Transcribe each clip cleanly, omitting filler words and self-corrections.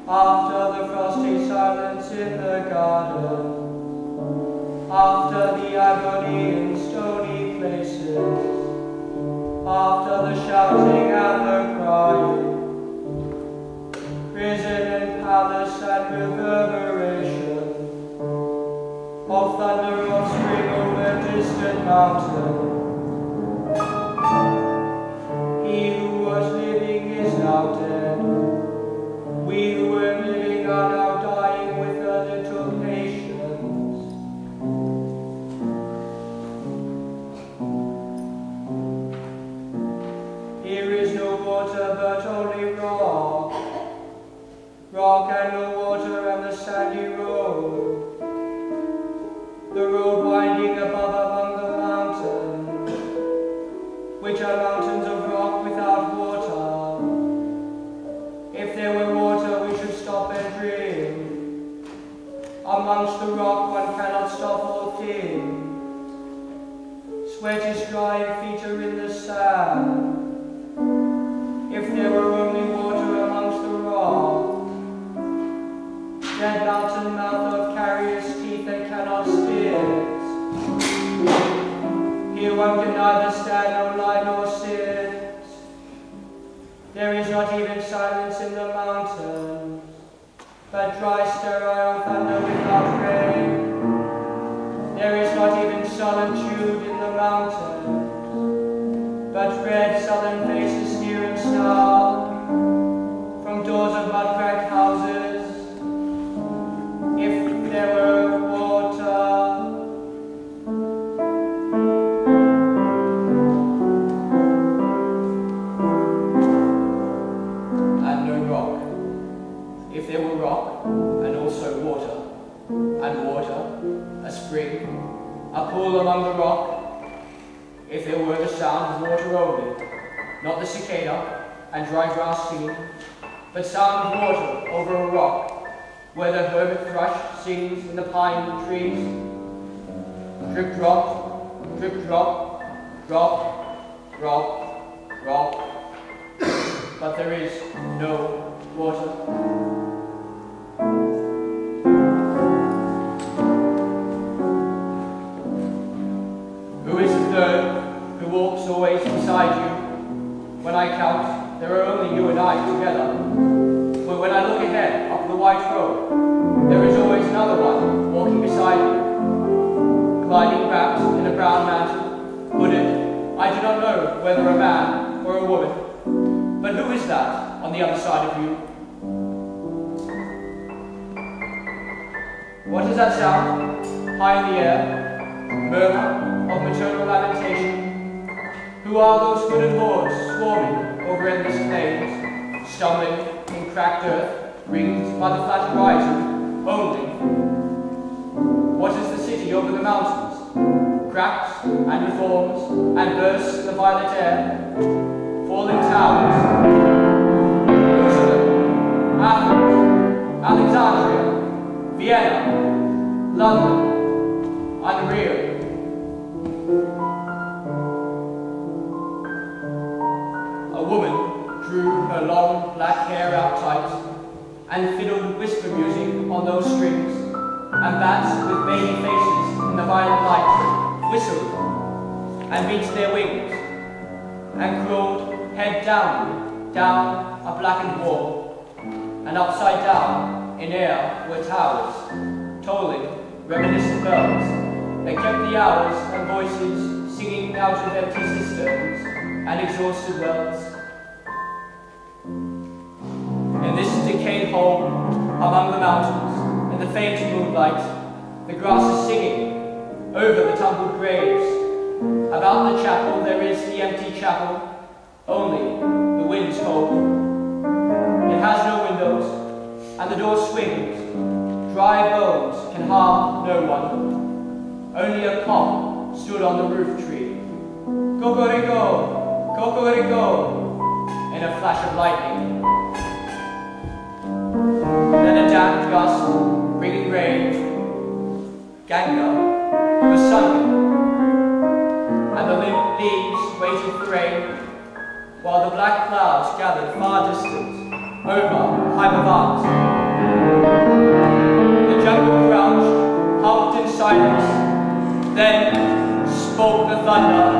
after the frosty silence in the garden, after the agony in stony places, after the shouting and the crying, prison and palace and reverberation, of thunder offspring over distant mountain. He who was living is now dead. We who were living are now dying with a little patience. Here is no water but only rock, rock and no water and the sandy road, the road winding above among the mountains, which are mountains of rock without water. If there were water, we should stop and drink. Amongst the rock, one cannot stop all things. Sweat is dry and feet are in the sand. If there were only water amongst the rock, dead mountain mouth of carriers teeth that cannot spit. Here one can neither stand nor lie nor sit. There is not even silence in the mountains, but dry sterile thunder without rain. There is not even solitude in the mountains, but red southern faces sneer and snarl from doors of mud-cracked houses. If there were water, and no rock. If there were rock, and also water, and water, a spring, a pool among the rock. If there were the sound of water only, not the cicada and dry grass singing, but sound of water over a rock, where the hermit thrush sings in the pine trees. Drip drop, drip drop, drop, drop, drop. But there is no water. Who is the third who walks always beside you? When I count, there are only you and I together. But when I look ahead up the white road, there is always another one walking beside me. Gliding wrapped in a brown mantle, hooded, I do not know whether a man or a woman. But who is that on the other side of you? What is that sound? High in the air, murmur of maternal lamentation. Who are those hooded hordes swarming over endless plains, stumbling in cracked earth, ringed by the flat horizon only? What is the city over the mountains? Cracks and deforms and bursts in the violet air, falling towers. Jerusalem, Athens, Alexandria, Vienna, London, unreal. A woman drew her long black hair out tight and fiddled whisper music on those strings, and bats with baby faces in the violet light whistled and beat their wings and crawled head down, down a blackened wall, and upside down in air were towers, tolling reminiscent bells that kept the hours and voices singing out of empty cisterns and exhausted wells. In this decayed hole among the mountains, in the faint moonlight, the grass is singing over the tumbled graves. About the chapel there is the empty chapel, only the wind's hold. It has no windows, and the door swings. Dry bones can harm no one. Only a cock stood on the roof tree. Cocorico, cocorico, in a flash of lightning. Then a damp gust, bringing rain. Ganga was sunken, and the leaves waited for rain, while the black clouds gathered far distant over Hypervant. The jungle crouched, humped in silence, then spoke the thunder.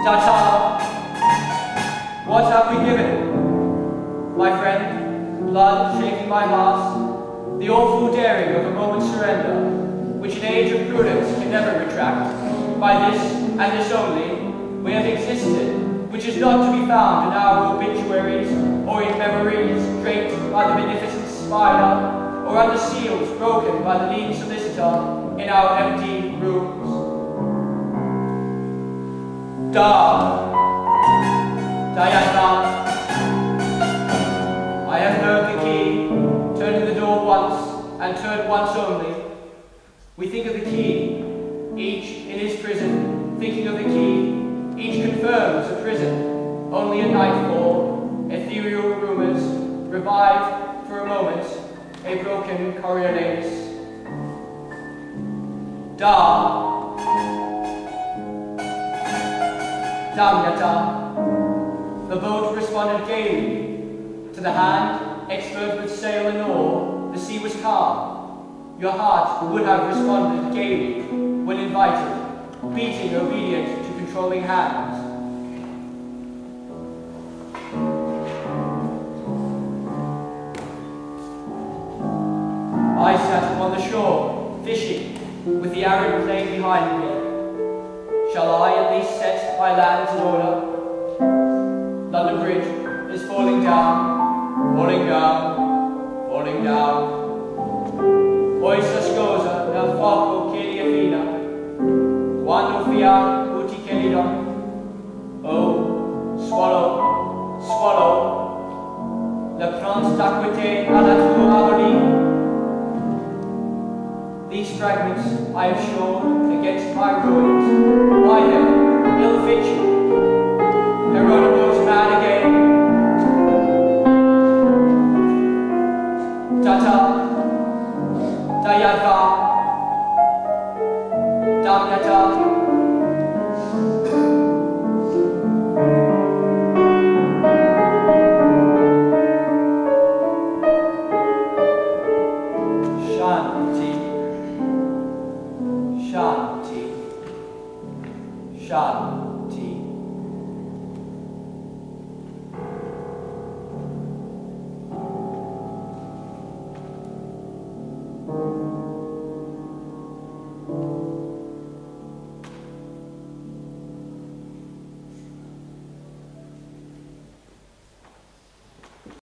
Data, what have we given? My friend, blood shaking my heart, the awful daring of a moment's surrender, which an age of prudence can never retract. By this, and this only, we have existed, which is not to be found in our obituaries, or in memories draped by the beneficent spider, or under seals broken by the lean solicitor in our empty rooms. Dayadvan. I have heard the key, turning the door once, and turned once only. We think of the key, each in his prison, thinking of the key, each confirms a prison. Only at nightfall, ethereal rumors revive for a moment a broken Coriolanus. Damyata. The boat responded gaily. To the hand, expert with sail and oar, the sea was calm. Your heart would have responded gaily when invited, beating obedient to controlling hands. I sat upon the shore, fishing, with the arid plain behind me. Shall I at least set my lands in order? London Bridge is falling down, falling down, falling down. Oisa scosa nel fuoco che li affina, quando fia uti che li do. Oh, swallow, swallow, le prance d'acquité alla tua abolie. These fragments I have shown against my ruins. Why then, ill fit you? Heronimo's mad again. Tata, Dayadva.